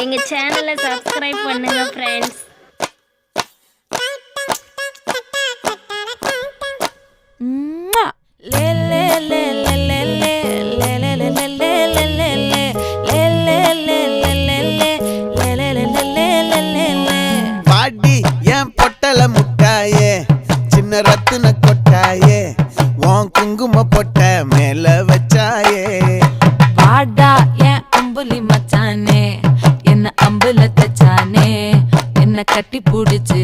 எங்க சேனலை சப்ஸ்கிரைப் பண்ணுங்க ஃப்ரெண்ட்ஸ். பாடி என் பொட்டல முட்டாயே, சின்ன ரத்தின கொட்டாயே, உன் குங்கும பொட்ட மேல வச்சாயே. பாடா என் அம்புலி மச்சானே, என்ன அம்புல தச்சானே, என்ன கட்டி புடிச்சு